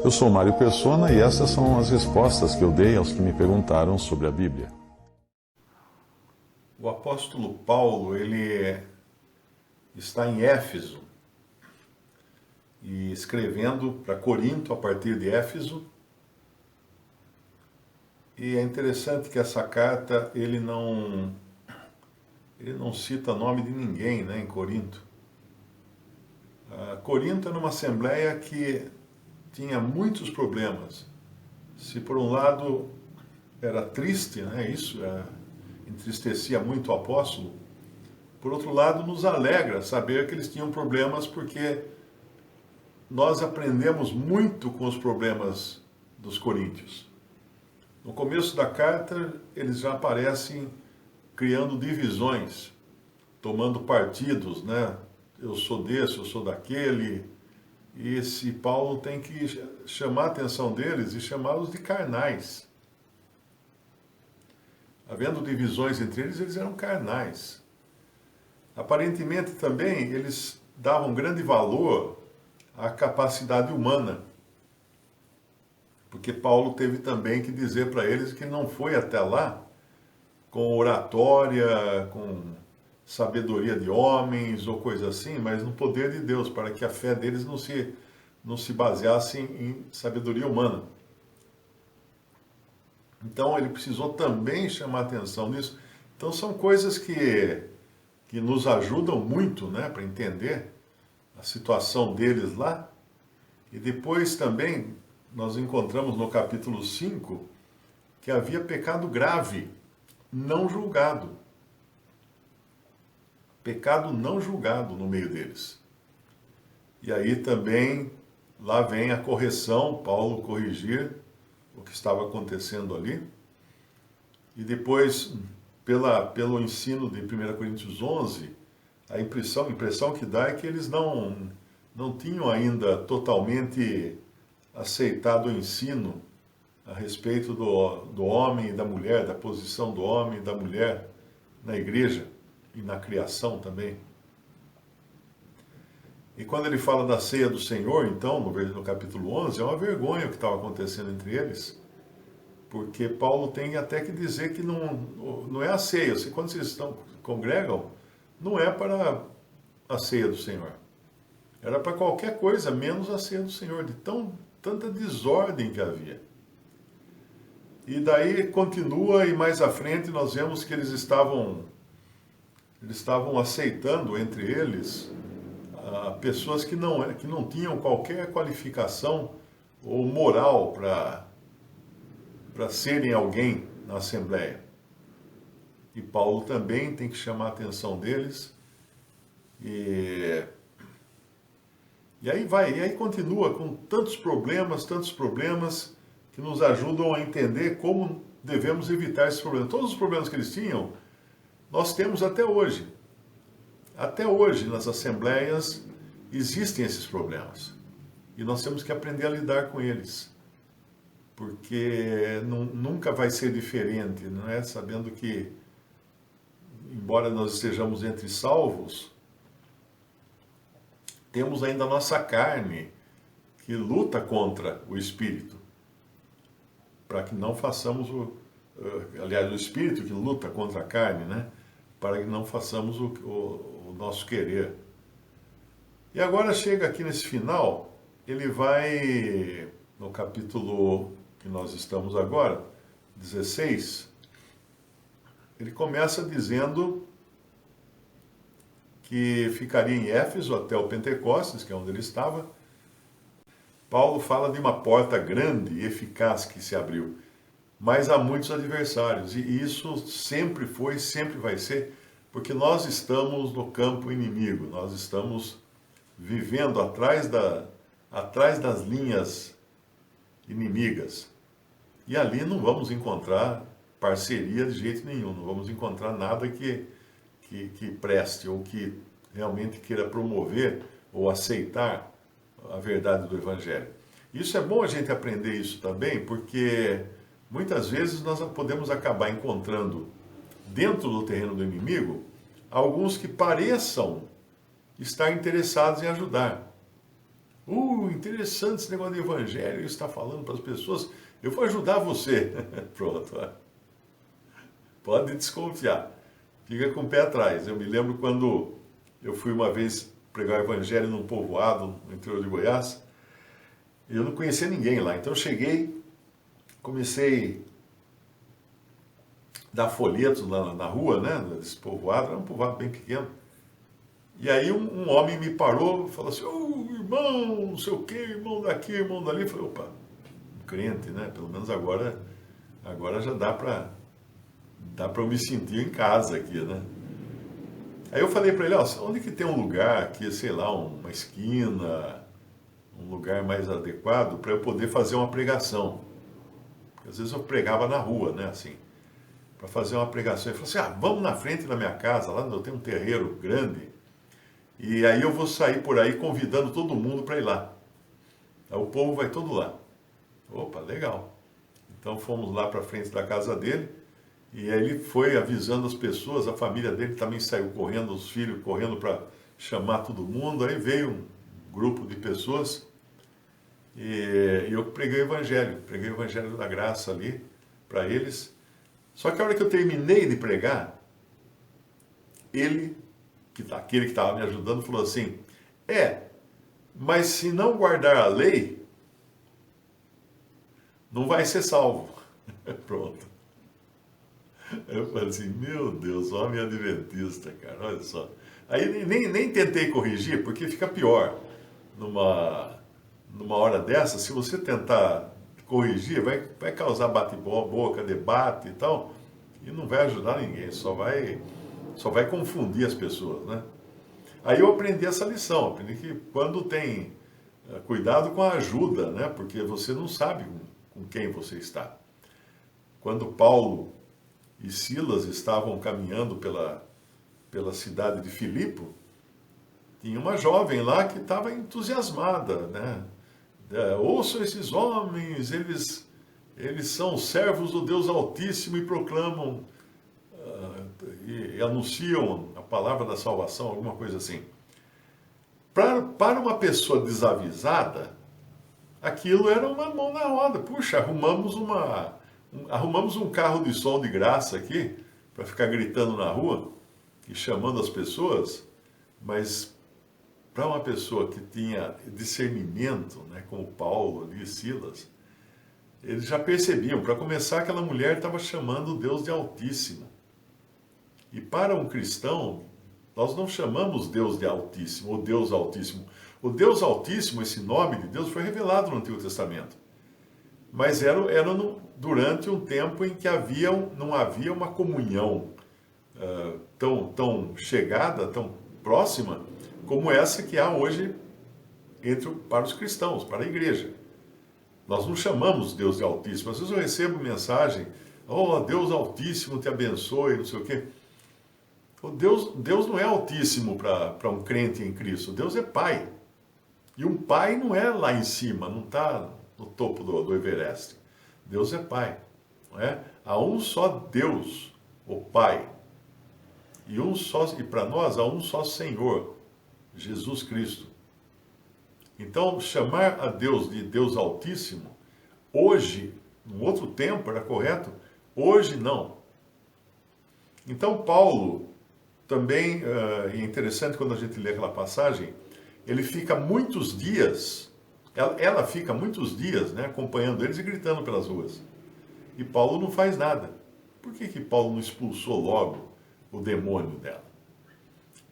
Eu sou Mário Persona e essas são as respostas que eu dei aos que me perguntaram sobre a Bíblia. O apóstolo Paulo, ele está em Éfeso e escrevendo para Corinto a partir de Éfeso. E é interessante que essa carta ele não cita nome de ninguém, né, em Corinto. Corinto era uma assembleia que tinha muitos problemas. Se por um lado era triste, né, isso entristecia muito o apóstolo, por outro lado nos alegra saber que eles tinham problemas, porque nós aprendemos muito com os problemas dos coríntios. No começo da carta, eles já aparecem criando divisões, tomando partidos, né? Eu sou desse, eu sou daquele. E esse Paulo tem que chamar a atenção deles e chamá-los de carnais. Havendo divisões entre eles, eles eram carnais. Aparentemente também eles davam grande valor à capacidade humana, porque Paulo teve também que dizer para eles que não foi até lá com oratória, com sabedoria de homens ou coisa assim, mas no poder de Deus, para que a fé deles não se baseasse em sabedoria humana. Então ele precisou também chamar atenção nisso. Então são coisas que nos ajudam muito, né, para entender a situação deles lá. E depois também nós encontramos no capítulo 5 que havia pecado grave, não julgado. Pecado não julgado no meio deles. E aí também, lá vem a correção, Paulo corrigir o que estava acontecendo ali. E depois, pelo ensino de 1 Coríntios 11, a impressão que dá é que eles não tinham ainda totalmente aceitado o ensino a respeito do homem e da mulher, da posição do homem e da mulher na igreja e na criação também. E quando ele fala da ceia do Senhor, então, no capítulo 11, é uma vergonha o que estava acontecendo entre eles, porque Paulo tem até que dizer que não é a ceia. Quando vocês congregam, não é para a ceia do Senhor. Era para qualquer coisa, menos a ceia do Senhor, de tanta desordem que havia. E daí continua, e mais à frente nós vemos que eles estavam aceitando entre eles pessoas que não tinham qualquer qualificação ou moral para serem alguém na Assembleia. E Paulo também tem que chamar a atenção deles. E aí continua com tantos problemas que nos ajudam a entender como devemos evitar esses problemas. Todos os problemas que eles tinham, nós temos até hoje. Até hoje, nas assembleias, existem esses problemas. E nós temos que aprender a lidar com eles. Porque nunca vai ser diferente, não é? Sabendo que, embora nós estejamos entre salvos, temos ainda a nossa carne que luta contra o Espírito. Para que não façamos aliás, o Espírito que luta contra a carne, né? Para que não façamos o nosso querer. E agora chega aqui nesse final, ele vai, no capítulo que nós estamos agora, 16, ele começa dizendo que ficaria em Éfeso até o Pentecostes, que é onde ele estava. Paulo fala de uma porta grande e eficaz que se abriu, mas há muitos adversários, e isso sempre foi, sempre vai ser, porque nós estamos no campo inimigo, nós estamos vivendo atrás das linhas inimigas, e ali não vamos encontrar parceria de jeito nenhum, não vamos encontrar nada que preste, ou que realmente queira promover ou aceitar a verdade do Evangelho. Isso é bom a gente aprender isso também, porque muitas vezes nós podemos acabar encontrando dentro do terreno do inimigo alguns que pareçam estar interessados em ajudar. interessante esse negócio de evangelho, isso está falando para as pessoas, eu vou ajudar você. Pronto, ó. Pode desconfiar, fica com o pé atrás. Eu me lembro quando eu fui uma vez pregar o evangelho num povoado no interior de Goiás, e eu não conhecia ninguém lá, então eu cheguei, comecei a dar folhetos na rua, né, desse povoado, era um povoado bem pequeno. E aí um homem me parou e falou assim, irmão, não sei o que, irmão daqui, irmão dali. Eu falei, opa, um crente, né? Pelo menos agora já dá para eu me sentir em casa aqui, né? Aí eu falei para ele, ó, onde que tem um lugar aqui, sei lá, uma esquina, um lugar mais adequado para eu poder fazer uma pregação? Porque às vezes eu pregava na rua, né, assim, para fazer uma pregação. Ele falou assim, vamos na frente da minha casa, lá eu tenho um terreiro grande, e aí eu vou sair por aí convidando todo mundo para ir lá. Aí o povo vai todo lá. Opa, legal. Então fomos lá para frente da casa dele, e aí ele foi avisando as pessoas, a família dele também saiu correndo, os filhos correndo para chamar todo mundo. Aí veio um grupo de pessoas, e eu preguei o evangelho da graça ali para eles. Só que a hora que eu terminei de pregar, aquele que estava me ajudando, falou assim, mas se não guardar a lei, não vai ser salvo. Pronto. Eu falei assim, meu Deus, homem adventista, cara, olha só. Aí nem tentei corrigir, porque fica pior. Numa hora dessa, se você tentar corrigir, vai causar bate-boca, debate e tal, e não vai ajudar ninguém, só vai confundir as pessoas, né? Aí eu aprendi essa lição, aprendi que quando tem cuidado com a ajuda, né? Porque você não sabe com quem você está. Quando Paulo e Silas estavam caminhando pela cidade de Filipo, tinha uma jovem lá que estava entusiasmada, né? Ouçam esses homens, eles são servos do Deus Altíssimo e proclamam e anunciam a palavra da salvação, alguma coisa assim. Para uma pessoa desavisada, aquilo era uma mão na roda. Puxa, arrumamos um carro de som de graça aqui, para ficar gritando na rua e chamando as pessoas, mas para uma pessoa que tinha discernimento, né, como Paulo ali, Silas, eles já percebiam. Para começar, aquela mulher estava chamando Deus de Altíssimo. E para um cristão, nós não chamamos Deus de Altíssimo, ou Deus Altíssimo. O Deus Altíssimo, esse nome de Deus, foi revelado no Antigo Testamento. Mas era durante um tempo em que não havia uma comunhão tão chegada, tão próxima, como essa que há hoje para os cristãos, para a igreja. Nós não chamamos Deus de Altíssimo. Às vezes eu recebo mensagem, Deus Altíssimo te abençoe, não sei o quê. Deus não é altíssimo para um crente em Cristo. Deus é Pai. E um pai não é lá em cima, não está no topo do Everest. Deus é Pai. Não é? Há um só Deus, o Pai. E para nós há um só Senhor, Jesus Cristo. Então, chamar a Deus de Deus Altíssimo, hoje, num outro tempo era correto, hoje não. Então, Paulo, também é interessante quando a gente lê aquela passagem, ele fica muitos dias, ela fica muitos dias, né, acompanhando eles e gritando pelas ruas. E Paulo não faz nada. Por que Paulo não expulsou logo o demônio dela?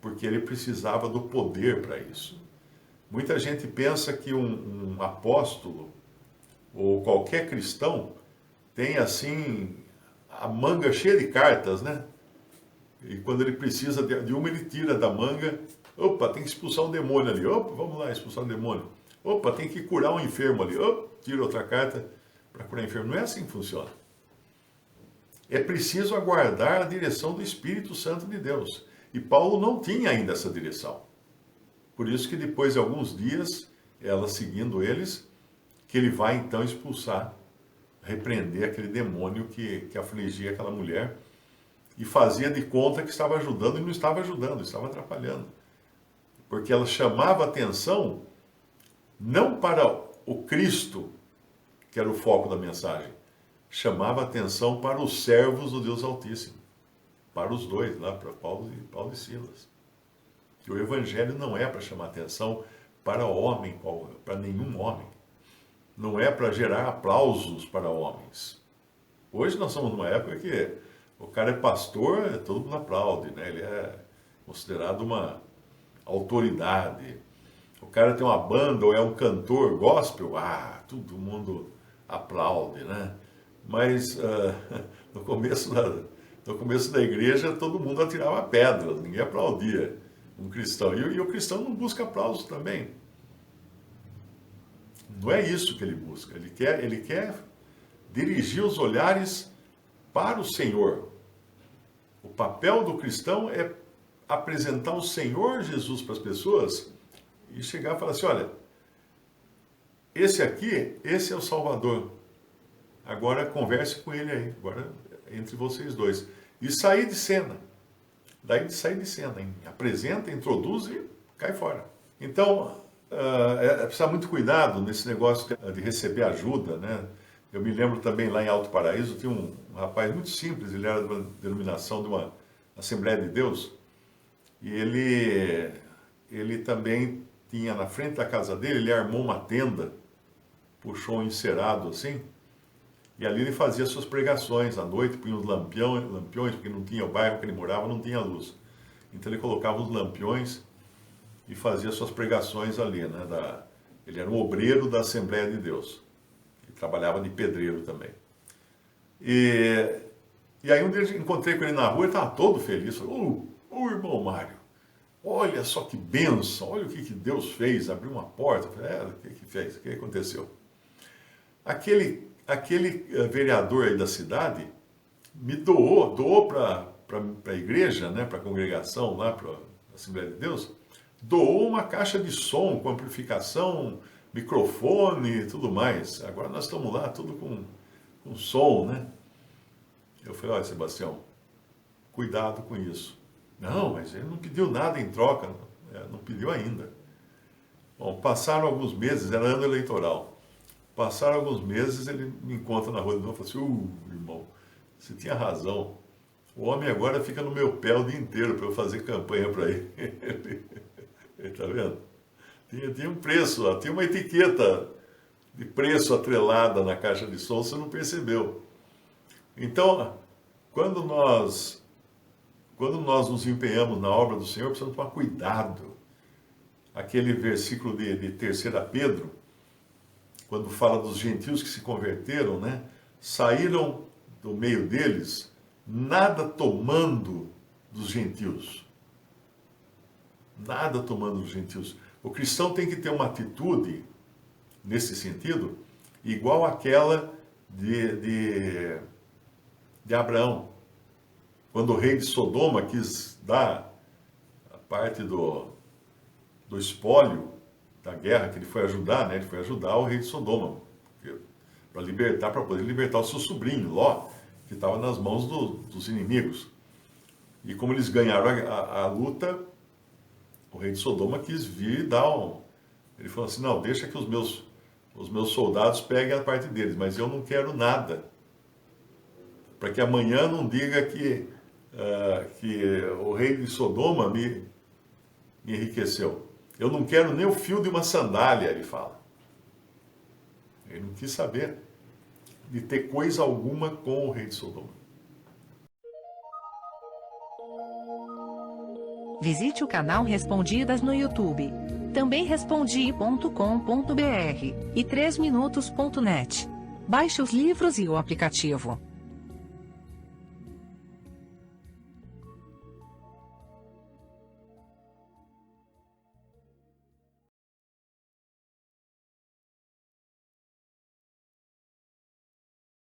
Porque ele precisava do poder para isso. Muita gente pensa que um apóstolo ou qualquer cristão tem assim a manga cheia de cartas, né? E quando ele precisa de uma, ele tira da manga. Opa, tem que expulsar um demônio ali. Opa, vamos lá, expulsar um demônio. Opa, tem que curar um enfermo ali. Opa, tira outra carta para curar enfermo. Não é assim que funciona. É preciso aguardar a direção do Espírito Santo de Deus. E Paulo não tinha ainda essa direção. Por isso que depois de alguns dias, ela seguindo eles, que ele vai então expulsar, repreender aquele demônio que afligia aquela mulher e fazia de conta que estava ajudando e não estava ajudando, estava atrapalhando. Porque ela chamava atenção não para o Cristo, que era o foco da mensagem, chamava atenção para os servos do Deus Altíssimo, para os dois, lá para Paulo e Silas. Que o evangelho não é para chamar atenção para homem, para nenhum homem. Não é para gerar aplausos para homens. Hoje nós estamos numa época que o cara é pastor, todo mundo aplaude, né? Ele é considerado uma autoridade. O cara tem uma banda ou é um cantor gospel, todo mundo aplaude, né? Mas no começo da igreja todo mundo atirava pedras, ninguém aplaudia um cristão. E o cristão não busca aplausos também. Não é isso que ele busca. Ele quer dirigir os olhares para o Senhor. O papel do cristão é apresentar o Senhor Jesus para as pessoas e chegar e falar assim, olha, esse é o Salvador. Agora converse com ele aí, agora entre vocês dois. E sair de cena. Daí de sair de cena, hein? Apresenta, introduz e cai fora. Então, precisa muito cuidado nesse negócio de receber ajuda, né? Eu me lembro também lá em Alto Paraíso, tinha um rapaz muito simples, ele era de uma denominação de uma Assembleia de Deus, e ele também tinha na frente da casa dele, ele armou uma tenda, puxou um encerado assim, e ali ele fazia suas pregações à noite, punha uns lampiões, porque não tinha, o bairro que ele morava não tinha luz. Então ele colocava uns lampiões e fazia suas pregações ali, né? Ele era um obreiro da Assembleia de Deus. E trabalhava de pedreiro também. E aí um dia eu encontrei com ele na rua, ele estava todo feliz. Falou, irmão Mário, olha só que bênção, olha o que Deus fez, abriu uma porta. Eu falei, o que fez? O que aconteceu? Aquele vereador aí da cidade me doou para a igreja, né, para a congregação lá, para a Assembleia de Deus, doou uma caixa de som com amplificação, microfone e tudo mais. Agora nós estamos lá, tudo com som, né? Eu falei, olha, Sebastião, cuidado com isso. Não, mas ele não pediu nada em troca. Não pediu ainda. Bom, passaram alguns meses, era ano eleitoral. Passaram alguns meses, ele me encontra na rua de novo e falou assim, irmão, você tinha razão. O homem agora fica no meu pé o dia inteiro para eu fazer campanha para ele. Está vendo? Tinha um preço, tinha uma etiqueta de preço atrelada na caixa de som, você não percebeu. Então, quando nós nos empenhamos na obra do Senhor, precisamos tomar cuidado. Aquele versículo de 3 Pedro, quando fala dos gentios que se converteram, né? Saíram do meio deles, nada tomando dos gentios. Nada tomando dos gentios. O cristão tem que ter uma atitude, nesse sentido, igual àquela de Abraão. Quando o rei de Sodoma quis dar a parte do espólio da guerra, que ele foi ajudar, né? Ele foi ajudar o rei de Sodoma, para poder libertar o seu sobrinho, Ló, que estava nas mãos dos inimigos. E como eles ganharam a luta, o rei de Sodoma quis vir e dar Ele falou assim, não, deixa que os meus soldados peguem a parte deles, mas eu não quero nada. Para que amanhã não diga que o rei de Sodoma me enriqueceu. Eu não quero nem o fio de uma sandália, ele fala. Ele não quis saber de ter coisa alguma com o rei de Sodoma. Visite o canal Respondidas no YouTube. Também respondi.com.br e 3minutos.net. Baixe os livros e o aplicativo.